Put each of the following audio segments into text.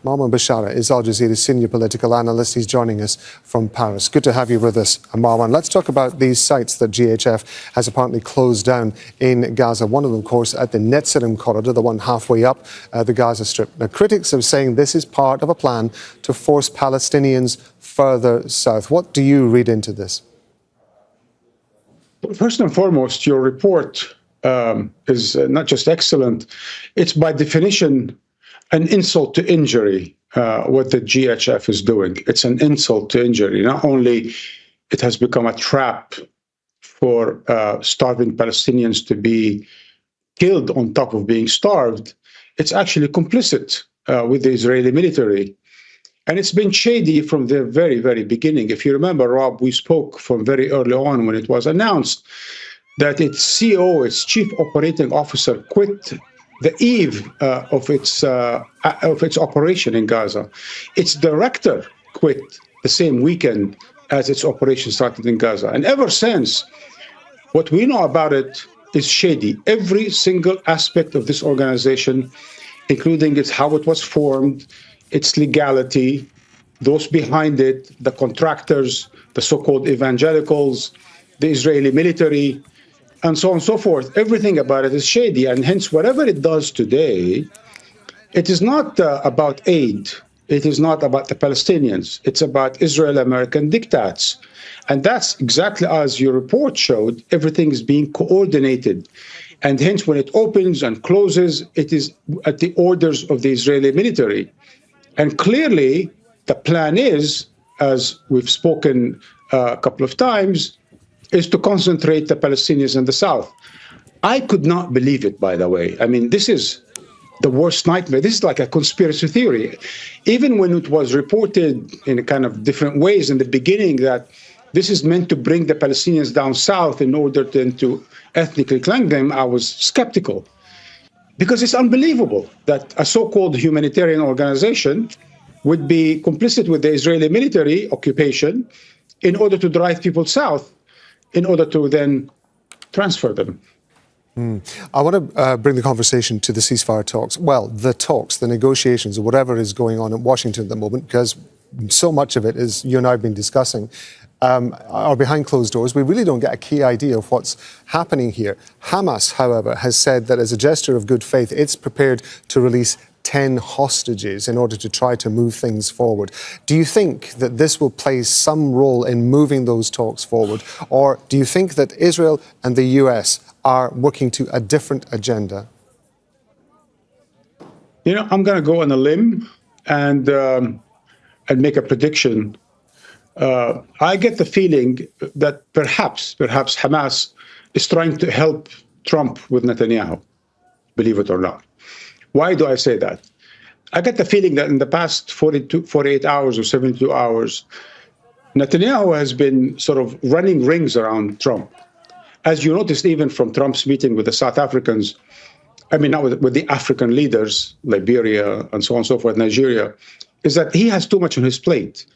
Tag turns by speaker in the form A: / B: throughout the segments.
A: Marwan Bishara is Al Jazeera's senior political analyst. He's joining us from Paris. Good to have you with us, Marwan. Let's talk about these sites that GHF has apparently closed down in Gaza. One of them, of course, at the Netzarim corridor, the one halfway up the Gaza Strip. Now, critics are saying this is part of a plan to force Palestinians further south. What do you read into this?
B: First and foremost, your report is not just excellent, it's by definition an insult to injury, what the GHF is doing. It's an insult to injury. Not only it has become a trap for starving Palestinians to be killed on top of being starved, it's actually complicit with the Israeli military. And it's been shady from the very, very beginning. If you remember, Rob, we spoke from very early on when it was announced that its CEO, its chief operating officer, quit the eve of its operation in Gaza. Its director quit the same weekend as its operation started in Gaza. And ever since, what we know about it is shady. Every single aspect of this organization, including how it was formed, its legality, those behind it, the contractors, the so-called evangelicals, the Israeli military, and so on and so forth. Everything about it is shady. And hence, whatever it does today, it is not about aid. It is not about the Palestinians. It's about Israel-American diktats. And that's exactly as your report showed, everything is being coordinated. And hence, when it opens and closes, it is at the orders of the Israeli military. And clearly, the plan is, as we've spoken a couple of times, is to concentrate the Palestinians in the south. I could not believe it, by the way. I mean, this is the worst nightmare. This is like a conspiracy theory. Even when it was reported in kind of different ways in the beginning that this is meant to bring the Palestinians down south in order to ethnically cleanse them, I was skeptical. Because it's unbelievable that a so-called humanitarian organization would be complicit with the Israeli military occupation in order to drive people south, in order to then transfer them.
A: I want to bring the conversation to the ceasefire talks. Well, the talks, the negotiations, or whatever is going on in Washington at the moment, because so much of it, as you and I have been discussing, are behind closed doors. We really don't get a key idea of what's happening here. Hamas, however, has said that as a gesture of good faith, it's prepared to release 10 hostages in order to try to move things forward. Do you think that this will play some role in moving those talks forward? Or do you think that Israel and the US are working to a different agenda?
B: You know, I'm going to go on a limb and make a prediction. I get the feeling that perhaps Hamas is trying to help Trump with Netanyahu, believe it or not. Why do I say that? I get the feeling that in the past 48 hours or 72 hours, Netanyahu has been sort of running rings around Trump. As you noticed, even from Trump's meeting with the South Africans, I mean, not with the African leaders, Liberia and so on and so forth, Nigeria, is that he has too much on his plate.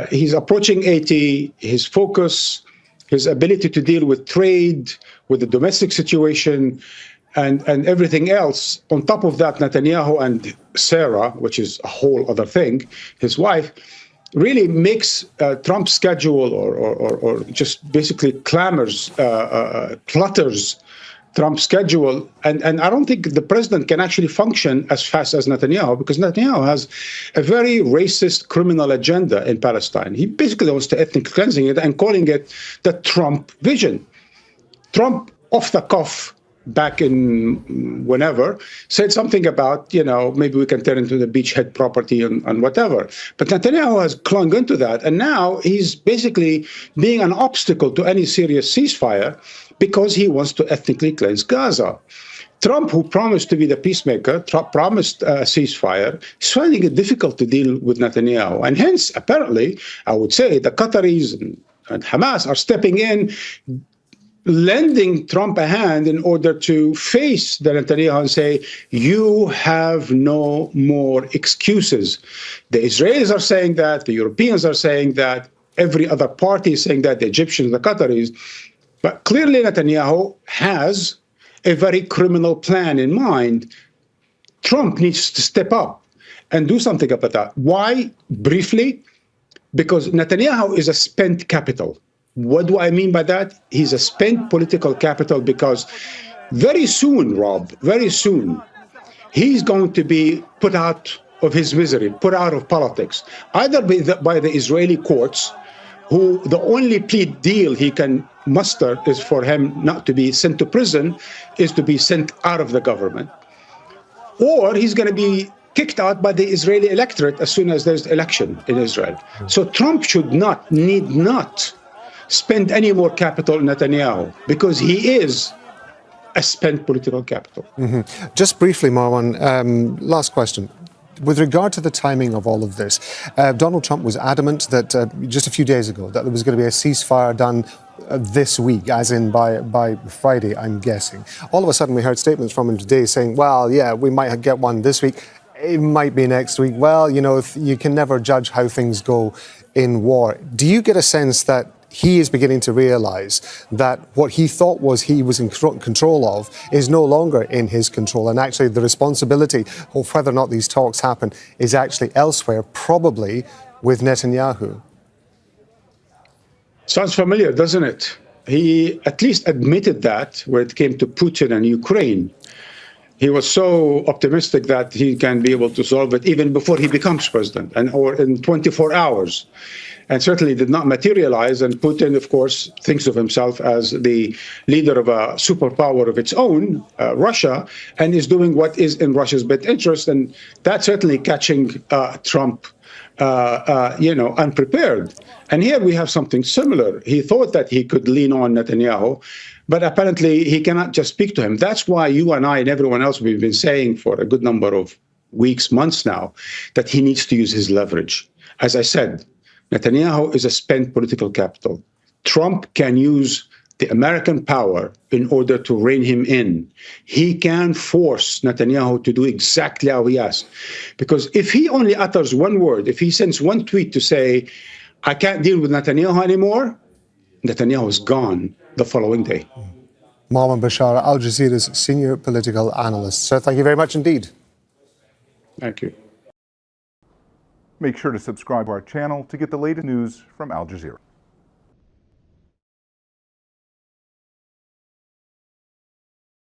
B: He's approaching 80, his focus, his ability to deal with trade, with the domestic situation, and everything else. On top of that, Netanyahu and Sarah, which is a whole other thing, his wife, really makes Trump's schedule or just basically clutters Trump's schedule. And I don't think the president can actually function as fast as Netanyahu, because Netanyahu has a very racist criminal agenda in Palestine. He basically wants to ethnic cleansing it and calling it the Trump vision. Trump, off the cuff, back in whenever, said something about, you know, maybe we can turn into the beachhead property and whatever. But Netanyahu has clung into that. And now he's basically being an obstacle to any serious ceasefire because he wants to ethnically cleanse Gaza. Trump, who promised to be the peacemaker, promised a ceasefire, is finding it difficult to deal with Netanyahu. And hence, apparently, I would say the Qataris and Hamas are stepping in, lending Trump a hand in order to face the Netanyahu and say, you have no more excuses. The Israelis are saying that, the Europeans are saying that, every other party is saying that, the Egyptians, the Qataris. But clearly Netanyahu has a very criminal plan in mind. Trump needs to step up and do something about that. Why? Briefly, because Netanyahu is a spent capital. What do I mean by that? He's a spent political capital because very soon, Rob, very soon, he's going to be put out of his misery, put out of politics, either by the Israeli courts, who the only plea deal he can muster is for him not to be sent to prison, is to be sent out of the government, or he's going to be kicked out by the Israeli electorate as soon as there's election in Israel. So Trump need not spend any more capital on Netanyahu, because he is a spent political capital.
A: Just briefly, Marwan, last question. With regard to the timing of all of this, Donald Trump was adamant that just a few days ago that there was going to be a ceasefire done this week, as in by Friday, I'm guessing. All of a sudden, we heard statements from him today saying, well, yeah, we might get one this week. It might be next week. Well, you know, you can never judge how things go in war. Do you get a sense that he is beginning to realize that what he thought he was in control of is no longer in his control, and actually the responsibility of whether or not these talks happen is actually elsewhere, probably with Netanyahu?
B: Sounds familiar, doesn't it? He at least admitted that when it came to Putin and Ukraine. He was so optimistic that he can be able to solve it even before he becomes president, or in 24 hours. And certainly did not materialize. And Putin, of course, thinks of himself as the leader of a superpower of its own, Russia, and is doing what is in Russia's best interest. And that's certainly catching Trump, unprepared. And here we have something similar. He thought that he could lean on Netanyahu, but apparently he cannot just speak to him. That's why you and I and everyone else, we've been saying for a good number of weeks, months now, that he needs to use his leverage. As I said, Netanyahu is a spent political capital. Trump can use the American power in order to rein him in. He can force Netanyahu to do exactly how he asks. Because if he only utters one word, if he sends one tweet to say, I can't deal with Netanyahu anymore, Netanyahu is gone the following day.
A: Marwan Bishara, Al Jazeera's senior political analyst. Sir, thank you very much indeed.
B: Thank you.
C: Make sure to subscribe to our channel to get the latest news from Al Jazeera.